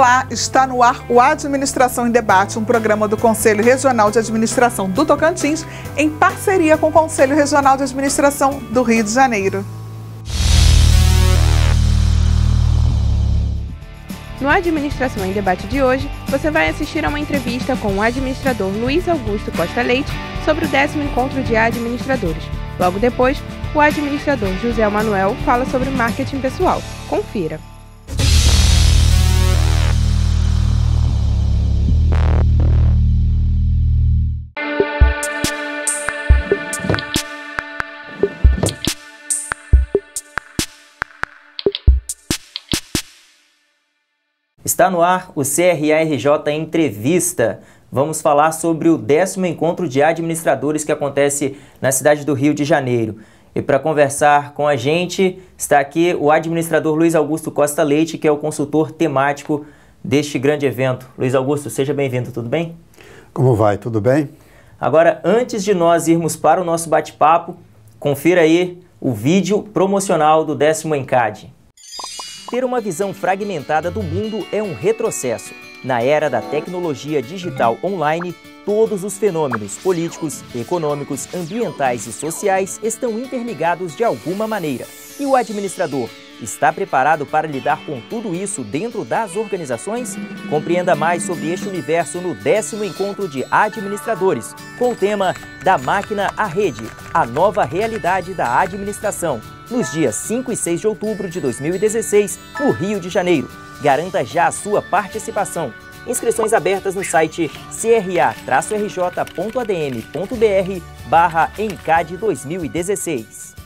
Olá, está no ar o Administração em Debate, um programa do Conselho Regional de Administração do Tocantins, em parceria com o Conselho Regional de Administração do Rio de Janeiro. No Administração em Debate de hoje, você vai assistir a uma entrevista com o administrador Luiz Augusto Costa Leite sobre o 10º Encontro de Administradores. Logo depois, o administrador José Manuel fala sobre marketing pessoal. Confira! Está no ar o CRA-RJ Entrevista. Vamos falar sobre o 10º Encontro de Administradores que acontece na cidade do Rio de Janeiro. E para conversar com a gente, está aqui o administrador Luiz Augusto Costa Leite, que é o consultor temático deste grande evento. Luiz Augusto, seja bem-vindo, tudo bem? Como vai? Tudo bem? Agora, antes de nós irmos para o nosso bate-papo, confira aí o vídeo promocional do 10º ENCAD. Ter uma visão fragmentada do mundo é um retrocesso. Na era da tecnologia digital online, todos os fenômenos políticos, econômicos, ambientais e sociais estão interligados de alguma maneira. E o administrador está preparado para lidar com tudo isso dentro das organizações? Compreenda mais sobre este universo no 10º Encontro de Administradores, com o tema Da Máquina à Rede, a nova realidade da administração, nos dias 5 e 6 de outubro de 2016, no Rio de Janeiro. Garanta já a sua participação. Inscrições abertas no site cra-rj.adm.br/ENCAD 2016.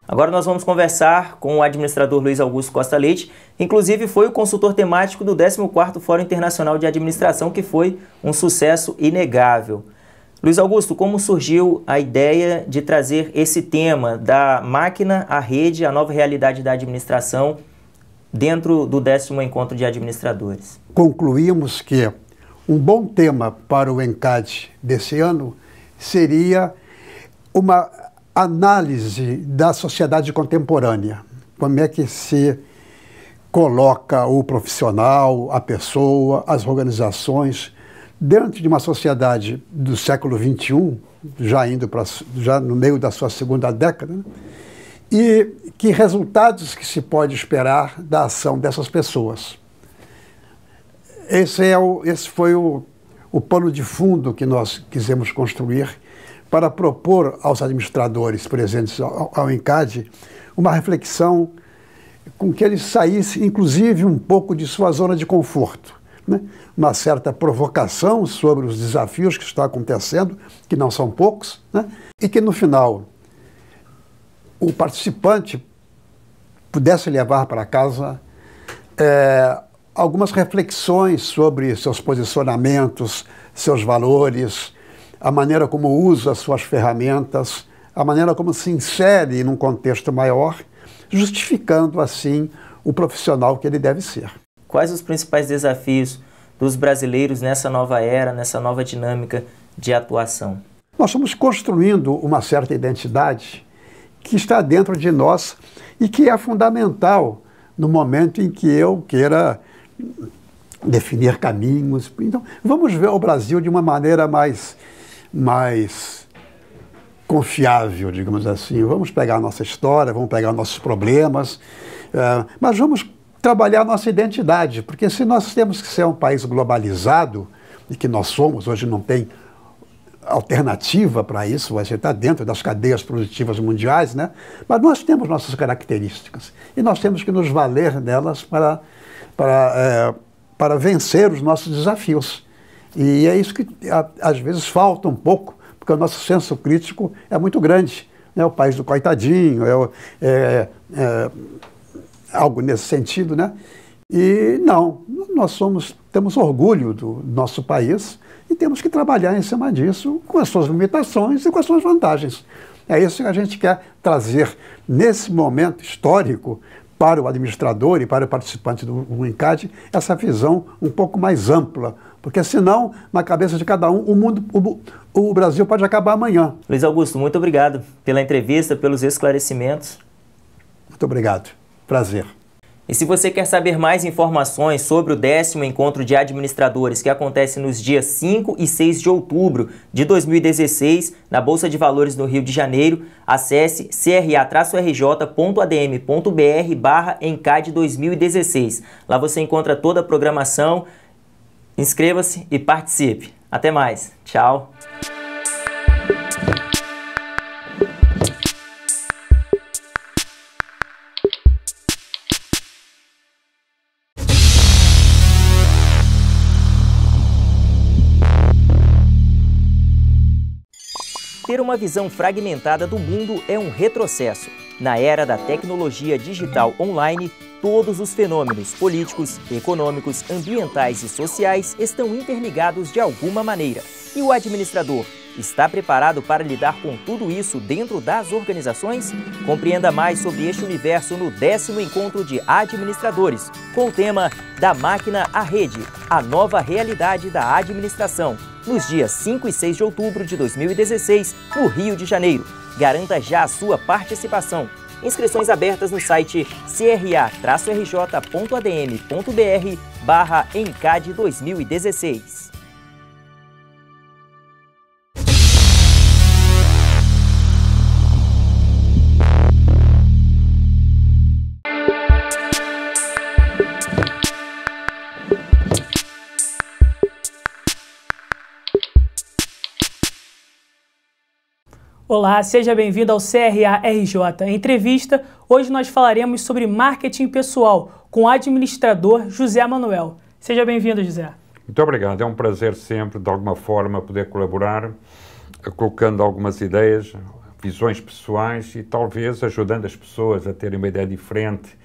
Agora nós vamos conversar com o administrador Luiz Augusto Costa Leite, que inclusive foi o consultor temático do 14º Fórum Internacional de Administração, que foi um sucesso inegável. Luiz Augusto, como surgiu a ideia de trazer esse tema da máquina à rede, a nova realidade da administração, dentro do 10º Encontro de Administradores? Concluímos que um bom tema para o ENCAD desse ano seria uma análise da sociedade contemporânea. Como é que se coloca o profissional, a pessoa, as organizações dentro de uma sociedade do século XXI, já no meio da sua segunda década, né? E que resultados que se pode esperar da ação dessas pessoas. Esse foi o pano de fundo que nós quisemos construir para propor aos administradores presentes ao ENCAD uma reflexão com que eles saíssem, inclusive, um pouco de sua zona de conforto, né? Uma certa provocação sobre os desafios que estão acontecendo, que não são poucos, né? E que, no final, o participante pudesse levar para casa algumas reflexões sobre seus posicionamentos, seus valores, a maneira como usa as suas ferramentas, a maneira como se insere num contexto maior, justificando, assim, o profissional que ele deve ser. Quais os principais desafios dos brasileiros nessa nova era, nessa nova dinâmica de atuação? Nós estamos construindo uma certa identidade que está dentro de nós e que é fundamental no momento em que eu queira definir caminhos. Então, vamos ver o Brasil de uma maneira mais confiável, digamos assim. Vamos pegar a nossa história, vamos pegar nossos problemas, mas vamos trabalhar a nossa identidade, porque se nós temos que ser um país globalizado, e que nós somos, hoje não tem alternativa para isso, você está dentro das cadeias produtivas mundiais, né? Mas nós temos nossas características e nós temos que nos valer delas para vencer os nossos desafios. E é isso que às vezes falta um pouco, porque o nosso senso crítico é muito grande. É o país do coitadinho, algo nesse sentido, né? E não, nós temos orgulho do nosso país e temos que trabalhar em cima disso com as suas limitações e com as suas vantagens. É isso que a gente quer trazer nesse momento histórico para o administrador e para o participante do ENCAD, essa visão um pouco mais ampla, porque senão, na cabeça de cada um, o Brasil pode acabar amanhã. Luiz Augusto, muito obrigado pela entrevista, pelos esclarecimentos. Muito obrigado. Prazer. E se você quer saber mais informações sobre o 10º Encontro de Administradores, que acontece nos dias 5 e 6 de outubro de 2016, na Bolsa de Valores do Rio de Janeiro, acesse cra-rj.adm.br/ENCAD 2016. Lá você encontra toda a programação. Inscreva-se e participe. Até mais. Tchau. Ter uma visão fragmentada do mundo é um retrocesso. Na era da tecnologia digital online, todos os fenômenos políticos, econômicos, ambientais e sociais estão interligados de alguma maneira. E o administrador está preparado para lidar com tudo isso dentro das organizações? Compreenda mais sobre este universo no 10º Encontro de Administradores, com o tema Da Máquina à Rede, a nova realidade da administração, nos dias 5 e 6 de outubro de 2016, no Rio de Janeiro. Garanta já a sua participação. Inscrições abertas no site cra-rj.adm.br/ENCAD 2016. Olá, seja bem-vindo ao CRA-RJ Entrevista. Hoje nós falaremos sobre marketing pessoal com o administrador José Manuel. Seja bem-vindo, José. Muito obrigado. É um prazer sempre, de alguma forma, poder colaborar, colocando algumas ideias, visões pessoais e talvez ajudando as pessoas a terem uma ideia diferente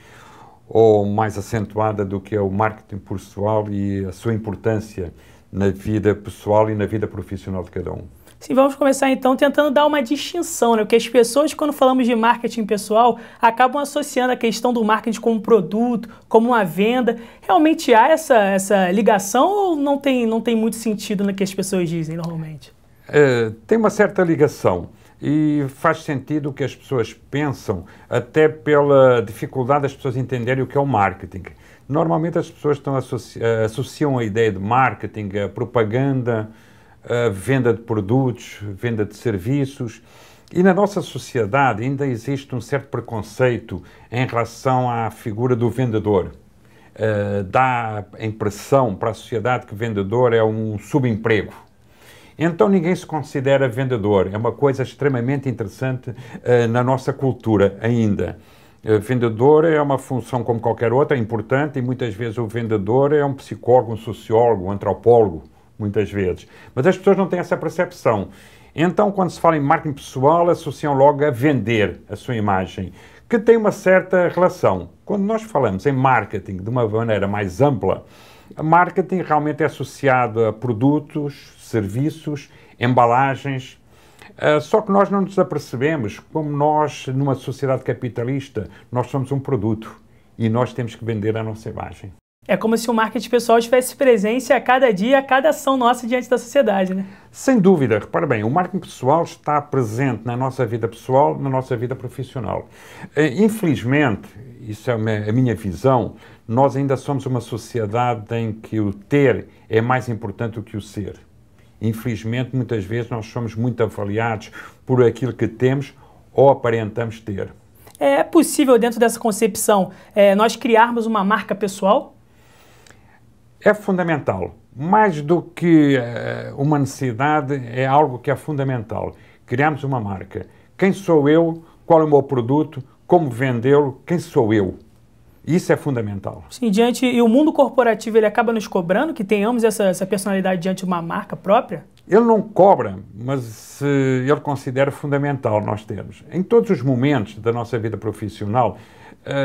ou mais acentuada do que é o marketing pessoal e a sua importância na vida pessoal e na vida profissional de cada um. Sim, vamos começar então tentando dar uma distinção, né? Porque as pessoas, quando falamos de marketing pessoal, acabam associando a questão do marketing como um produto, como uma venda. Realmente há essa ligação ou não tem muito sentido no que as pessoas dizem normalmente? Tem uma certa ligação e faz sentido o que as pessoas pensam, até pela dificuldade das pessoas entenderem o que é o marketing. Normalmente as pessoas associam a ideia de marketing a propaganda, a venda de produtos, venda de serviços, e na nossa sociedade ainda existe um certo preconceito em relação à figura do vendedor. Dá a impressão para a sociedade que vendedor é um subemprego. Então ninguém se considera vendedor. É uma coisa extremamente interessante na nossa cultura ainda. Vendedor é uma função como qualquer outra, é importante, e muitas vezes o vendedor é um psicólogo, um sociólogo, um antropólogo, muitas vezes. Mas as pessoas não têm essa percepção. Então, quando se fala em marketing pessoal, associam logo a vender a sua imagem, que tem uma certa relação. Quando nós falamos em marketing de uma maneira mais ampla, marketing realmente é associado a produtos, serviços, embalagens, só que nós não nos apercebemos, como nós, numa sociedade capitalista, nós somos um produto e nós temos que vender a nossa imagem. É como se o marketing pessoal tivesse presença a cada dia, a cada ação nossa diante da sociedade, né? Sem dúvida. Repara bem, o marketing pessoal está presente na nossa vida pessoal, na nossa vida profissional. Infelizmente, isso é a minha visão, nós ainda somos uma sociedade em que o ter é mais importante do que o ser. Infelizmente, muitas vezes nós somos muito avaliados por aquilo que temos ou aparentamos ter. É possível, dentro dessa concepção, nós criarmos uma marca pessoal? É fundamental. Mais do que uma necessidade, é algo que é fundamental. Criamos uma marca. Quem sou eu? Qual é o meu produto? Como vendê-lo? Quem sou eu? Isso é fundamental. Sim, e o mundo corporativo, ele acaba nos cobrando que tenhamos essa personalidade diante de uma marca própria? Ele não cobra, mas ele considera fundamental nós termos. Em todos os momentos da nossa vida profissional,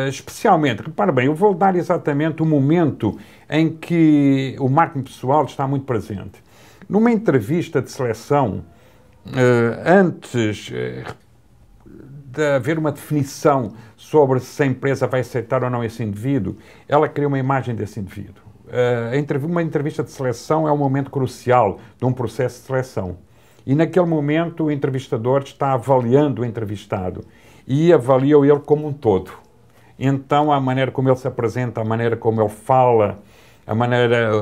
especialmente, repara bem, eu vou dar exatamente o momento em que o marketing pessoal está muito presente. Numa entrevista de seleção, antes de haver uma definição sobre se a empresa vai aceitar ou não esse indivíduo, ela cria uma imagem desse indivíduo. Uma entrevista de seleção é um momento crucial de um processo de seleção. E naquele momento o entrevistador está avaliando o entrevistado e avalia ele como um todo. Então, a maneira como ele se apresenta, a maneira como ele fala,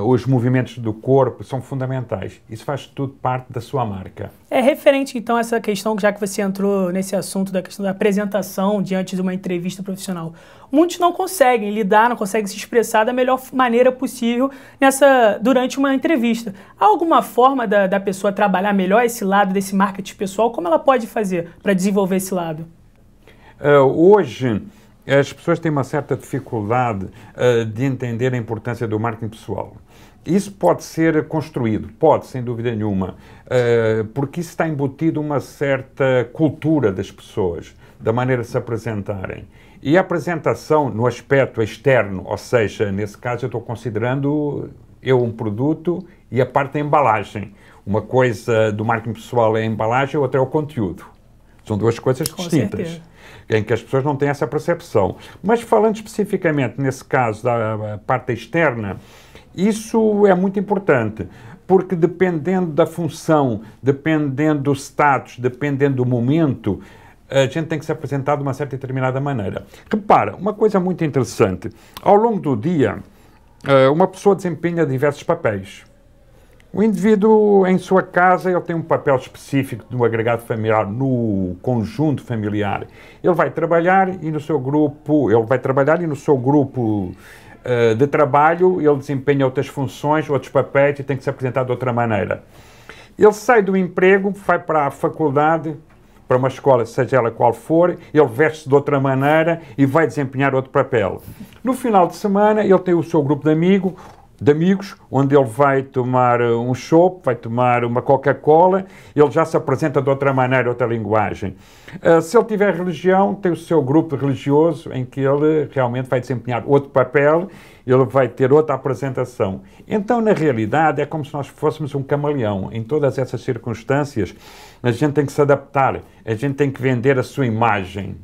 os movimentos do corpo são fundamentais. Isso faz tudo parte da sua marca. É referente, então, a essa questão, já que você entrou nesse assunto da questão da apresentação diante de uma entrevista profissional. Muitos não conseguem lidar, não conseguem se expressar da melhor maneira possível durante uma entrevista. Há alguma forma da pessoa trabalhar melhor esse lado desse marketing pessoal? Como ela pode fazer para desenvolver esse lado? Hoje, as pessoas têm uma certa dificuldade de entender a importância do marketing pessoal. Isso pode ser construído, pode, sem dúvida nenhuma, porque isso está embutido uma certa cultura das pessoas, da maneira de se apresentarem. E a apresentação no aspecto externo, ou seja, nesse caso eu estou considerando um produto e a parte da embalagem. Uma coisa do marketing pessoal é a embalagem, outra é o conteúdo. São duas coisas distintas, em que as pessoas não têm essa percepção. Mas falando especificamente, nesse caso, da parte externa, isso é muito importante, porque dependendo da função, dependendo do status, dependendo do momento, a gente tem que se apresentar de uma certa e determinada maneira. Repara, uma coisa muito interessante, ao longo do dia, uma pessoa desempenha diversos papéis. O indivíduo, em sua casa, ele tem um papel específico no agregado familiar, no conjunto familiar. Ele vai trabalhar e no seu grupo, de trabalho, ele desempenha outras funções, outros papéis e tem que se apresentar de outra maneira. Ele sai do emprego, vai para a faculdade, para uma escola, seja ela qual for, ele veste-se de outra maneira e vai desempenhar outro papel. No final de semana, ele tem o seu grupo de amigos, onde ele vai tomar um chopp, vai tomar uma Coca-Cola, ele já se apresenta de outra maneira, outra linguagem. Se ele tiver religião, tem o seu grupo religioso, em que ele realmente vai desempenhar outro papel, ele vai ter outra apresentação. Então, na realidade, é como se nós fôssemos um camaleão. Em todas essas circunstâncias, a gente tem que se adaptar, a gente tem que vender a sua imagem.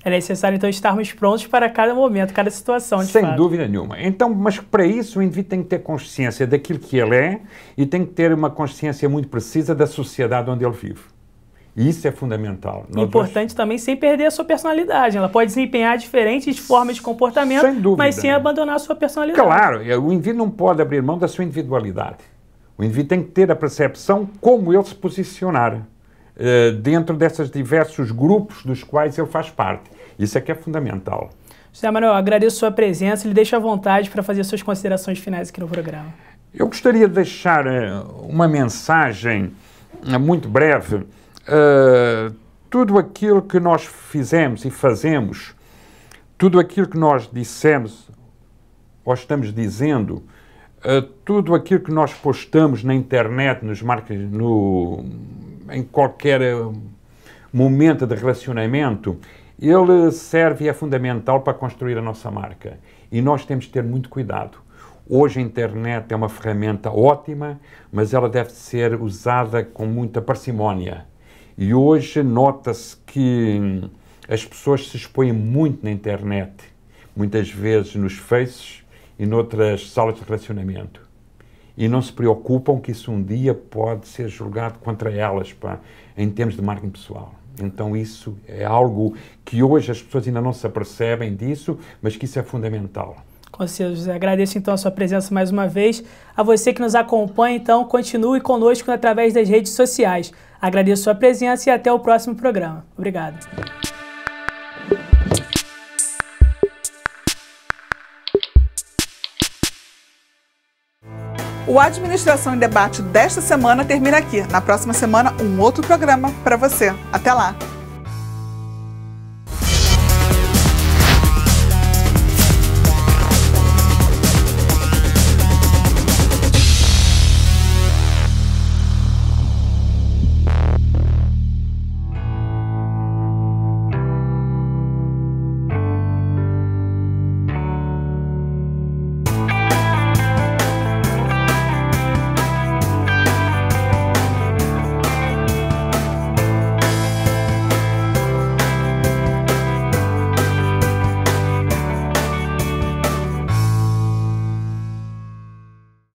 É necessário, então, estarmos prontos para cada momento, cada situação, de fato. Sem dúvida nenhuma. Então, mas para isso o indivíduo tem que ter consciência daquilo que ele é e tem que ter uma consciência muito precisa da sociedade onde ele vive. E isso é fundamental. Importante também, sem perder a sua personalidade. Ela pode desempenhar diferentes formas de comportamento, mas sem abandonar a sua personalidade. Claro, o indivíduo não pode abrir mão da sua individualidade. O indivíduo tem que ter a percepção como ele se posicionar dentro desses diversos grupos dos quais ele faz parte. Isso é que é fundamental. José Manuel, agradeço a sua presença e lhe deixo à vontade para fazer suas considerações finais aqui no programa. Eu gostaria de deixar uma mensagem muito breve. Tudo aquilo que nós fizemos e fazemos, tudo aquilo que nós dissemos ou estamos dizendo, tudo aquilo que nós postamos na internet, em qualquer momento de relacionamento, ele serve e é fundamental para construir a nossa marca. E nós temos de ter muito cuidado. Hoje a internet é uma ferramenta ótima, mas ela deve ser usada com muita parcimónia. E hoje nota-se que as pessoas se expõem muito na internet, muitas vezes nos faces e noutras salas de relacionamento. E não se preocupam que isso um dia pode ser julgado contra elas, em termos de marketing pessoal. Então isso é algo que hoje as pessoas ainda não se apercebem disso, mas que isso é fundamental. Com certeza, José. Agradeço então a sua presença mais uma vez. A você que nos acompanha, então, continue conosco através das redes sociais. Agradeço a sua presença e até o próximo programa. Obrigado. O Administração em Debate desta semana termina aqui. Na próxima semana, um outro programa para você. Até lá!